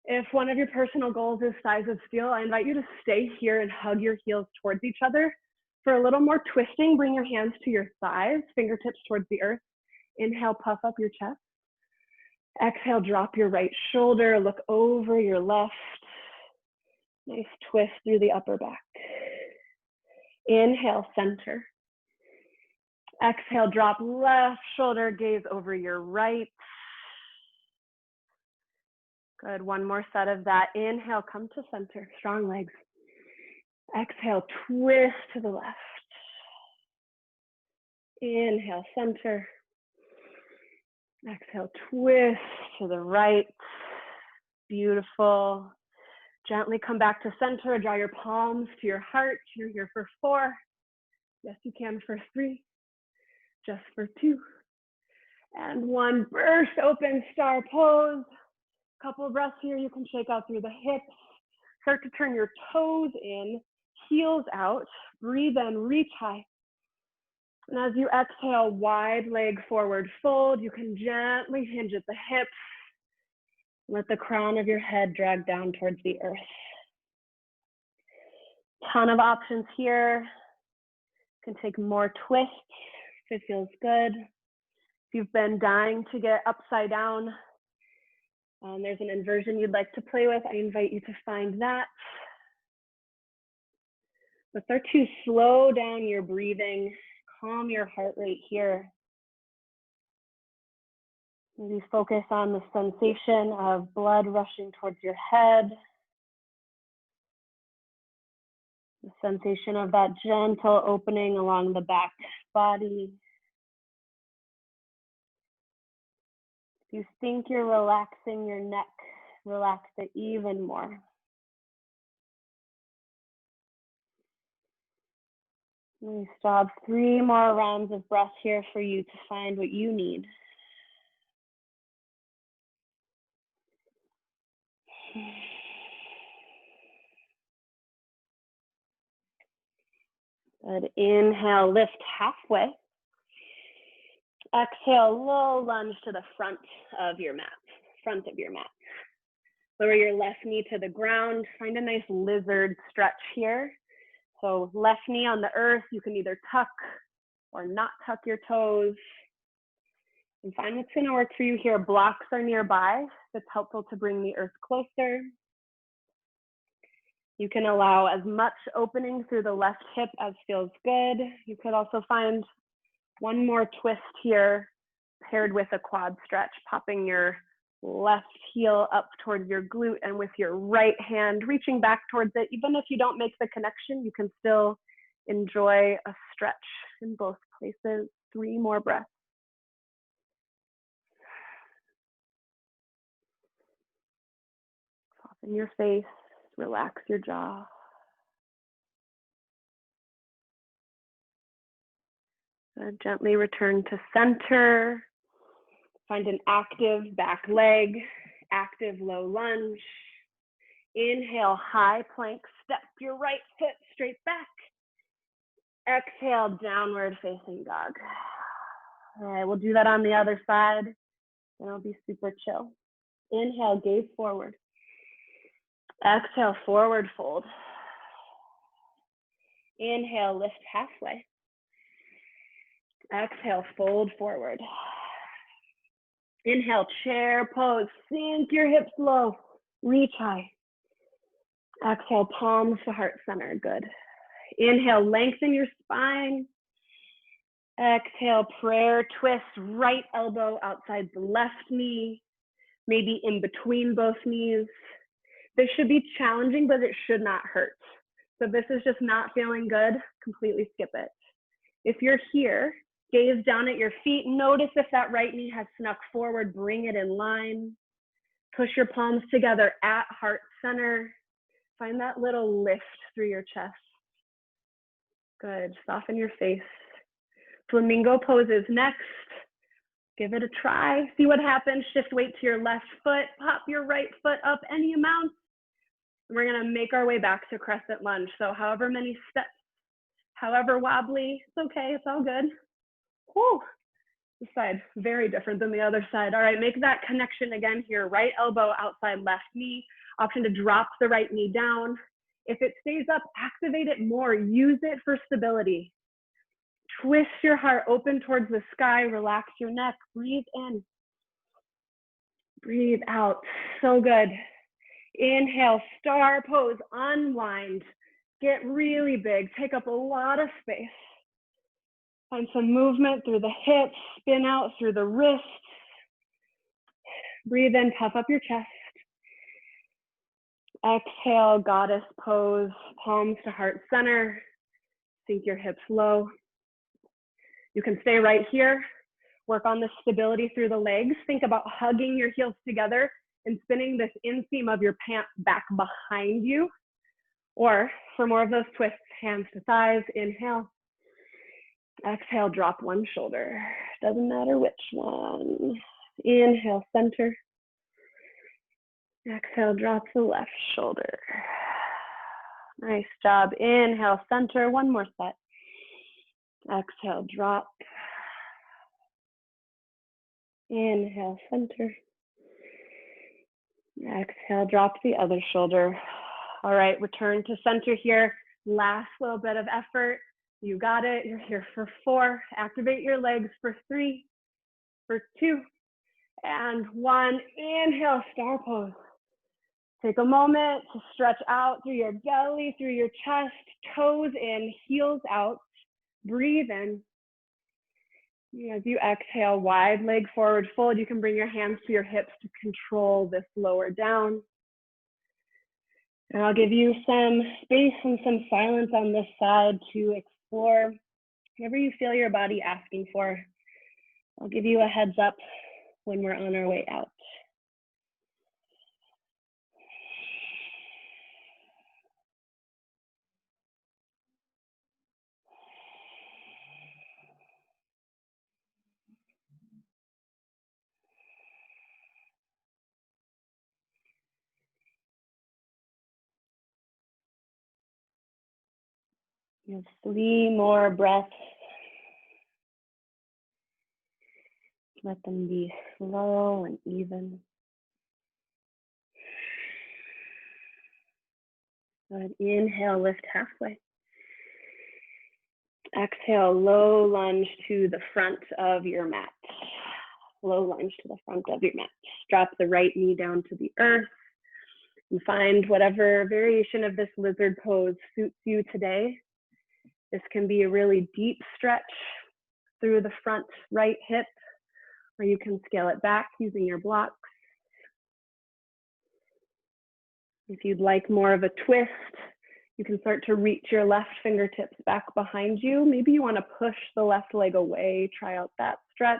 Speaker 1: If one of your personal goals is size of steel, I invite you to stay here and hug your heels towards each other. For a little more twisting, bring your hands to your thighs, fingertips towards the earth. Inhale, puff up your chest. Exhale, drop your right shoulder, look over your left. Nice twist through the upper back. Inhale, center. Exhale, drop left shoulder, gaze over your right. Good, one more set of that. Inhale, come to center, strong legs. Exhale, twist to the left. Inhale, center. Exhale, twist to the right. Beautiful. Gently come back to center. Draw your palms to your heart. You're here for 4. Yes, you can for 3. Just for 2. And 1. Burst open, star pose. Couple of breaths here. You can shake out through the hips. Start to turn your toes in, heels out. Breathe in, reach high. And as you exhale, wide leg forward fold. You can gently hinge at the hips. Let the crown of your head drag down towards the earth. Ton of options here. You can take more twists if it feels good. If you've been dying to get upside down, there's an inversion you'd like to play with, I invite you to find that. But start to slow down your breathing, calm your heart rate here. Maybe focus on the sensation of blood rushing towards your head. The sensation of that gentle opening along the back body. If you think you're relaxing your neck, relax it even more. We stop 3 more rounds of breath here for you to find what you need. Good. Inhale, lift halfway. Exhale, low lunge to the front of your mat. Lower your left knee to the ground. Find a nice lizard stretch here. So left knee on the earth. You can either tuck or not tuck your toes. And find what's going to work for you here. Blocks are nearby. It's helpful to bring the earth closer. You can allow as much opening through the left hip as feels good. You could also find one more twist here paired with a quad stretch, popping your left heel up towards your glute and with your right hand reaching back towards it. Even if you don't make the connection, you can still enjoy a stretch in both places. 3 more breaths. Soften your face, relax your jaw. Gently return to center. Find an active back leg, active low lunge. Inhale, high plank, step your right foot straight back. Exhale, downward facing dog. All right, we'll do that on the other side, and it'll be super chill. Inhale, gaze forward. Exhale, forward fold. Inhale, lift halfway. Exhale, fold forward. Inhale, chair pose. Sink your hips low. Reach high. Exhale, palms to heart center. Good. Inhale, lengthen your spine. Exhale, prayer twist. Right elbow outside the left knee, maybe in between both knees. This should be challenging, but it should not hurt. So if this is just not feeling good, completely skip it. If you're here, gaze down at your feet. Notice if that right knee has snuck forward, bring it in line. Push your palms together at heart center. Find that little lift through your chest. Good, soften your face. Flamingo poses next. Give it a try, see what happens. Shift weight to your left foot, pop your right foot up any amount. We're gonna make our way back to crescent lunge. So however many steps, however wobbly, it's okay, it's all good. Whew. This side, very different than the other side. All right, make that connection again here. Right elbow outside left knee. Option to drop the right knee down. If it stays up, activate it more. Use it for stability. Twist your heart open towards the sky. Relax your neck. Breathe in. Breathe out. So good. Inhale, star pose, unwind. Get really big. Take up a lot of space. Find some movement through the hips. Spin out through the wrists. Breathe in, puff up your chest. Exhale, goddess pose, palms to heart center. Sink your hips low. You can stay right here. Work on the stability through the legs. Think about hugging your heels together and spinning this inseam of your pants back behind you. Or for more of those twists, hands to thighs, inhale. Exhale, drop one shoulder. Doesn't matter which one. Inhale, center. Exhale, drop the left shoulder. Nice job. Inhale, center. One more set. Exhale, drop. Inhale, center. Exhale, drop the other shoulder. All right, return to center here. Last little bit of effort. You got it. You're here for 4. Activate your legs for 3, for 2, and 1. Inhale, star pose. Take a moment to stretch out through your belly, through your chest, toes in, heels out. Breathe in. As you exhale, wide leg forward fold. You can bring your hands to your hips to control this lower down. And I'll give you some space and some silence on this side to explore whatever you feel your body asking for. I'll give you a heads up when we're on our way out. You have 3 more breaths. Let them be slow and even. Good. Inhale, lift halfway. Exhale, low lunge to the front of your mat. Low lunge to the front of your mat. Drop the right knee down to the earth and find whatever variation of this lizard pose suits you today. This can be a really deep stretch through the front right hip, or you can scale it back using your blocks. If you'd like more of a twist, you can start to reach your left fingertips back behind you. Maybe you want to push the left leg away, try out that stretch.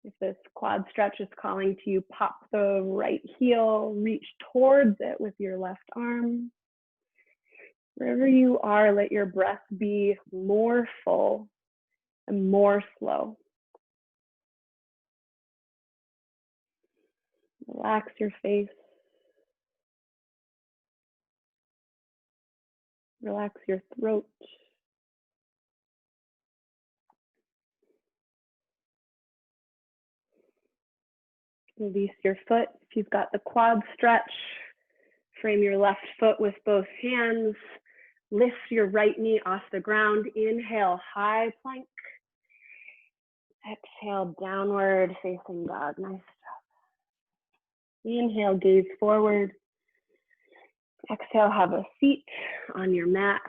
Speaker 1: If this quad stretch is calling to you, pop the right heel, reach towards it with your left arm. Wherever you are, let your breath be more full and more slow. Relax your face. Relax your throat. Release your foot, If you've got the quad stretch, frame your left foot with both hands. Lift your right knee off the ground. Inhale, high plank. Exhale, downward facing dog. Nice job. Inhale, gaze forward. Exhale, have a seat on your mat.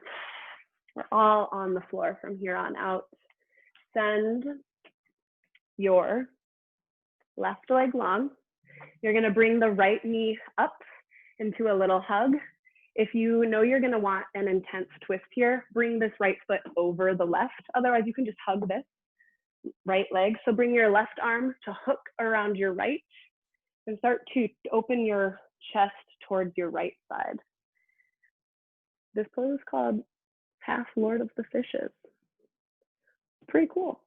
Speaker 1: We're all on the floor from here on out. Send your left leg long. You're going to bring the right knee up into a little hug. If you know you're going to want an intense twist here, bring this right foot over the left. Otherwise, you can just hug this right leg. So bring your left arm to hook around your right and start to open your chest towards your right side. This pose is called half Lord of the Fishes. Pretty cool.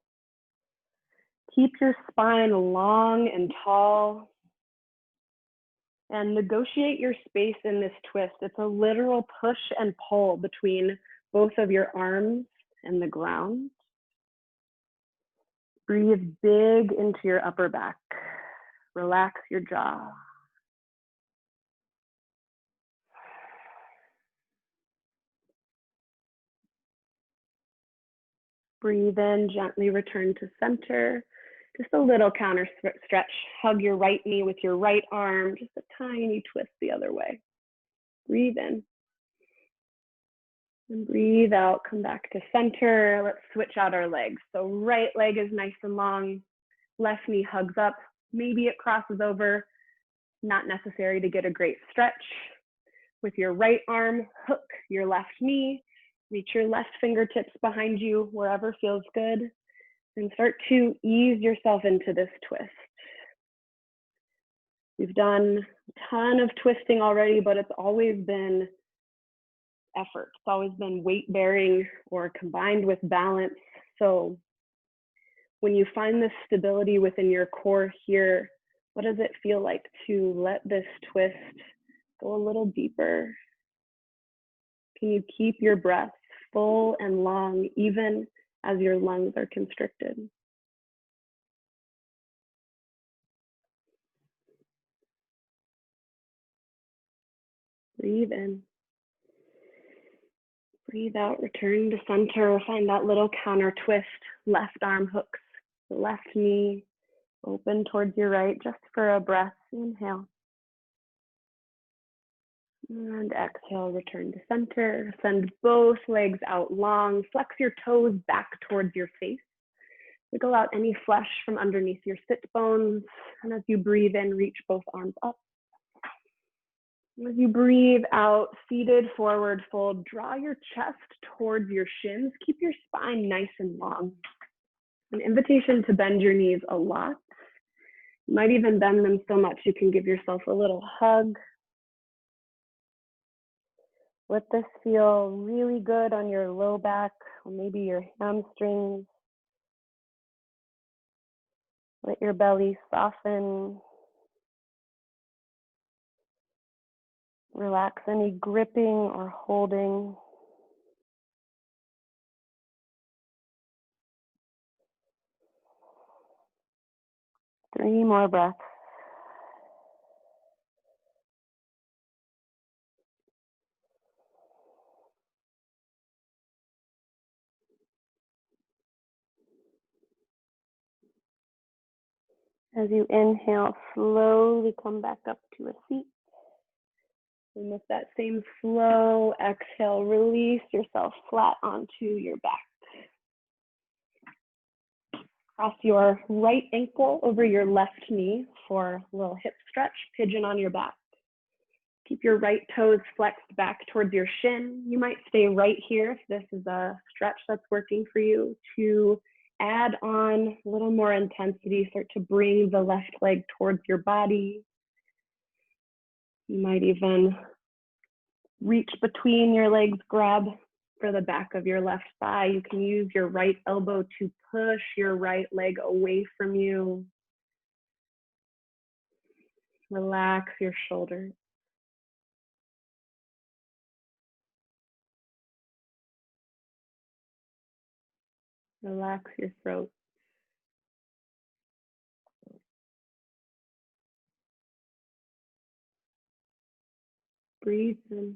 Speaker 1: Keep your spine long and tall and negotiate your space in this twist. It's a literal push and pull between both of your arms and the ground. Breathe big into your upper back. Relax your jaw. Breathe in, gently return to center. Just a little counter stretch. Hug your right knee with your right arm. Just a tiny twist the other way. Breathe in. And breathe out, come back to center. Let's switch out our legs. So right leg is nice and long. Left knee hugs up. Maybe it crosses over. Not necessary to get a great stretch. With your right arm, hook your left knee. Reach your left fingertips behind you, wherever feels good. And start to ease yourself into this twist. We've done a ton of twisting already, but it's always been effort. It's always been weight bearing or combined with balance. So when you find this stability within your core here, what does it feel like to let this twist go a little deeper? Can you keep your breath full and long, even as your lungs are constricted? Breathe in. Breathe out, return to center. Find that little counter twist. Left arm hooks the left knee, open towards your right, just for a breath. Inhale. And exhale, return to center. Send both legs out long. Flex your toes back towards your face. Wiggle out any flesh from underneath your sit bones. And as you breathe in, reach both arms up. As you breathe out, seated forward fold, draw your chest towards your shins. Keep your spine nice and long. An invitation to bend your knees a lot. You might even bend them so much you can give yourself a little hug. Let this feel really good on your low back or maybe your hamstrings. Let your belly soften. Relax any gripping or holding. Three more breaths. As you inhale, slowly come back up to a seat. And with that same slow exhale, release yourself flat onto your back. Cross your right ankle over your left knee for a little hip stretch, pigeon on your back. Keep your right toes flexed back towards your shin. You might stay right here if this is a stretch that's working for you to add on a little more intensity, start to bring the left leg towards your body. You might even reach between your legs, grab for the back of your left thigh. You can use your right elbow to push your right leg away from you. Relax your shoulders. Relax your throat. Breathe in.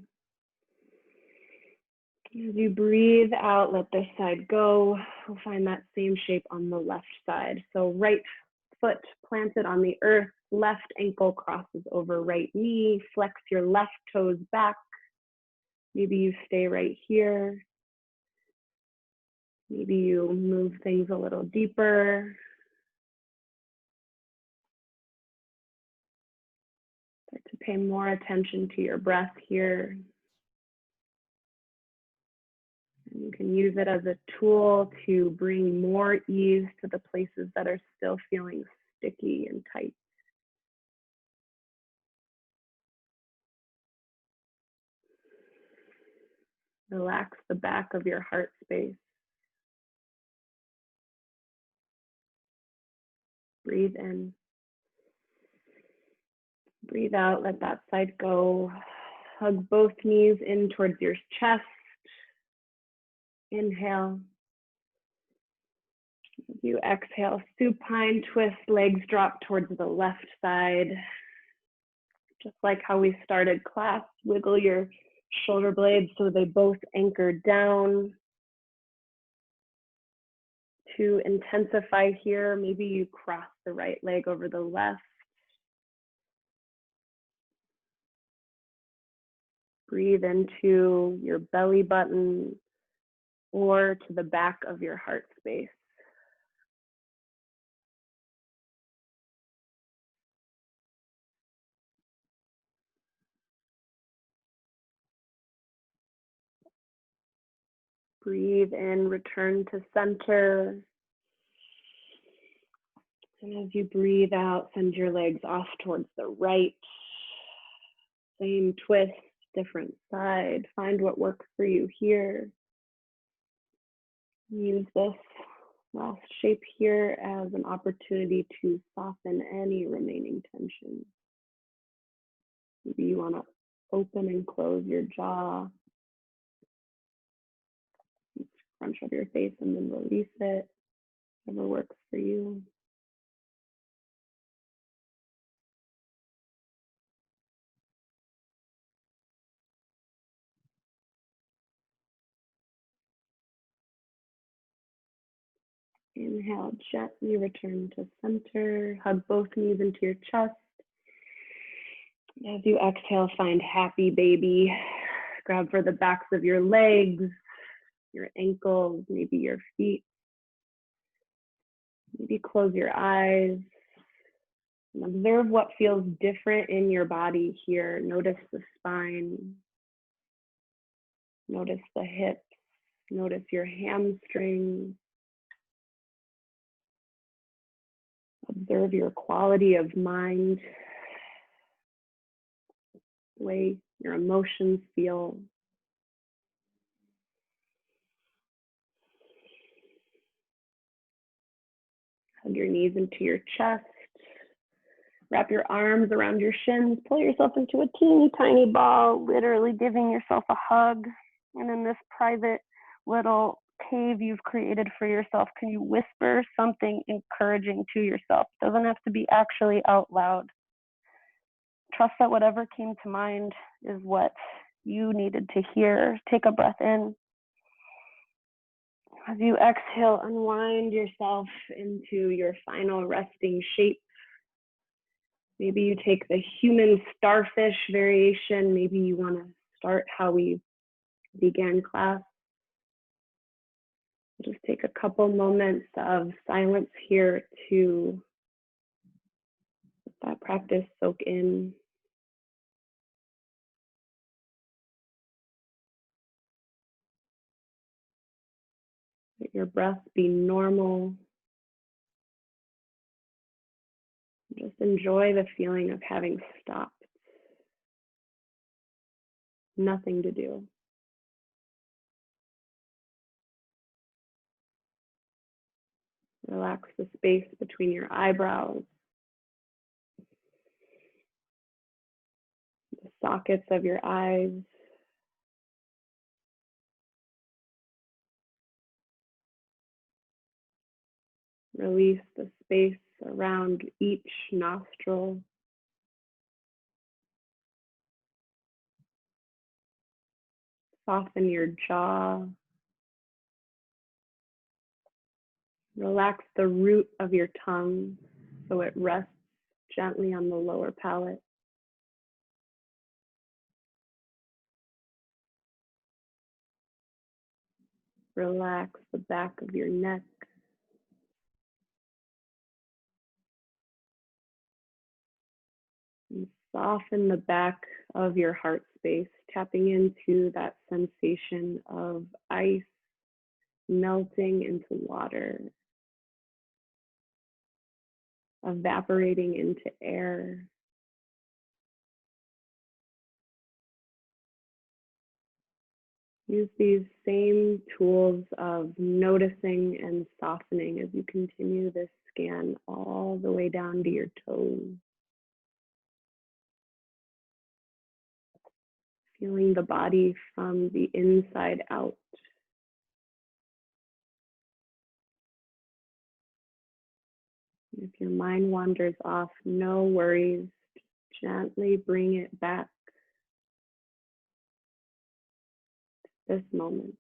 Speaker 1: As you breathe out, let this side go. We'll find that same shape on the left side. So right foot planted on the earth, left ankle crosses over right knee, flex your left toes back. Maybe you stay right here. Maybe you move things a little deeper. Start to pay more attention to your breath here. And you can use it as a tool to bring more ease to the places that are still feeling sticky and tight. Relax the back of your heart space. Breathe in. Breathe out, let that side go. Hug both knees in towards your chest. Inhale. As you exhale, supine twist, legs drop towards the left side. Just like how we started class, wiggle your shoulder blades so they both anchor down. To intensify here, maybe you cross the right leg over the left. Breathe into your belly button or to the back of your heart space. Breathe in, return to center. And as you breathe out, send your legs off towards the right. Same twist, different side. Find what works for you here. Use this last shape here as an opportunity to soften any remaining tension. Maybe you want to open and close your jaw. Crunch up your face and then release it. Whatever works for you. Inhale, gently return to center. Hug both knees into your chest. As you exhale, find happy baby. Grab for the backs of your legs, your ankles, maybe your feet. Maybe close your eyes. And observe what feels different in your body here. Notice the spine. Notice the hips. Notice your hamstrings. Observe your quality of mind, the way your emotions feel. Hug your knees into your chest. Wrap your arms around your shins. Pull yourself into a teeny tiny ball, literally giving yourself a hug. And in this private little cave you've created for yourself, can you whisper something encouraging to yourself? It doesn't have to be actually out loud. Trust that whatever came to mind is what you needed to hear. Take a breath in. As you exhale, unwind yourself into your final resting shape. Maybe you take the human starfish variation. Maybe you want to start how we began class. Just take a couple moments of silence here to let that practice soak in. Let your breath be normal. Just enjoy the feeling of having stopped. Nothing to do. Relax the space between your eyebrows, the sockets of your eyes. Release the space around each nostril. Soften your jaw. Relax the root of your tongue so it rests gently on the lower palate. Relax the back of your neck. And soften the back of your heart space, tapping into that sensation of ice melting into water, evaporating into air. Use these same tools of noticing and softening as you continue this scan all the way down to your toes. Feeling the body from the inside out. If your mind wanders off, no worries. Gently bring it back to this moment.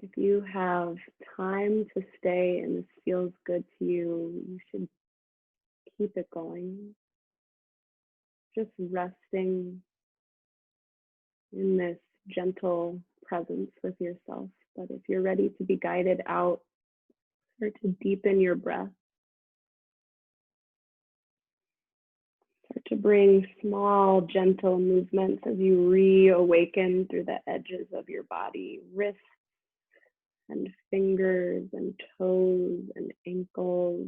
Speaker 1: If you have time to stay and this feels good to you, you should keep it going. Just resting in this gentle presence with yourself. But if you're ready to be guided out, start to deepen your breath. Start to bring small, gentle movements as you reawaken through the edges of your body, wrists and fingers and toes and ankles,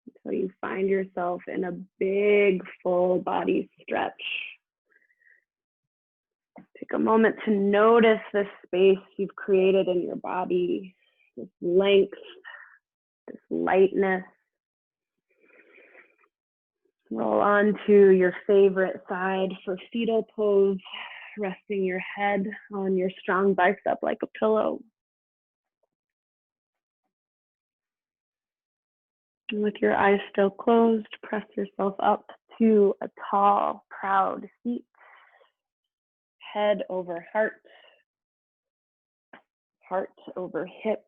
Speaker 1: until you find yourself in a big, full body stretch. Take a moment to notice this space you've created in your body, this length, this lightness. Roll onto your favorite side for fetal pose, resting your head on your strong bicep like a pillow. And with your eyes still closed, press yourself up to a tall, proud seat. Head over heart, heart over hips.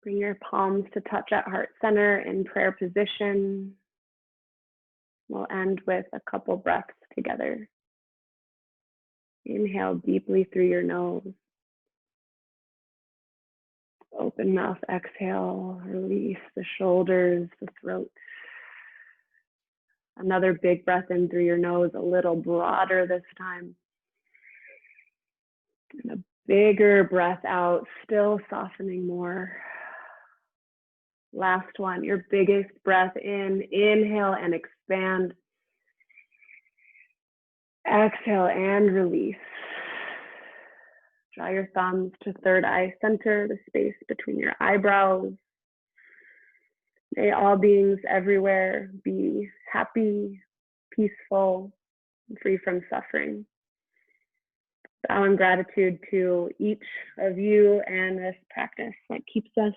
Speaker 1: Bring your palms to touch at heart center in prayer position. We'll end with a couple breaths together. Inhale deeply through your nose. Open mouth, exhale, release the shoulders, the throat. Another big breath in through your nose, a little broader this time. And a bigger breath out, still softening more. Last one, your biggest breath in. Inhale and expand. Exhale and release. Draw your thumbs to third eye center, the space between your eyebrows. May all beings everywhere be happy, peaceful, and free from suffering. Bow in gratitude to each of you and this practice that keeps us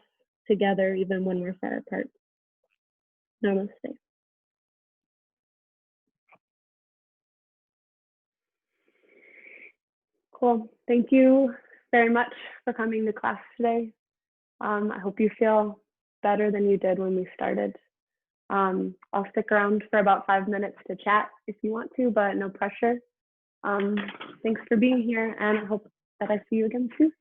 Speaker 1: together even when we're far apart. Namaste. Cool. Thank you very much for coming to class today. I hope you feel better than you did when we started. I'll stick around for about 5 minutes to chat if you want to, but no pressure. Thanks for being here, and I hope that I see you again soon.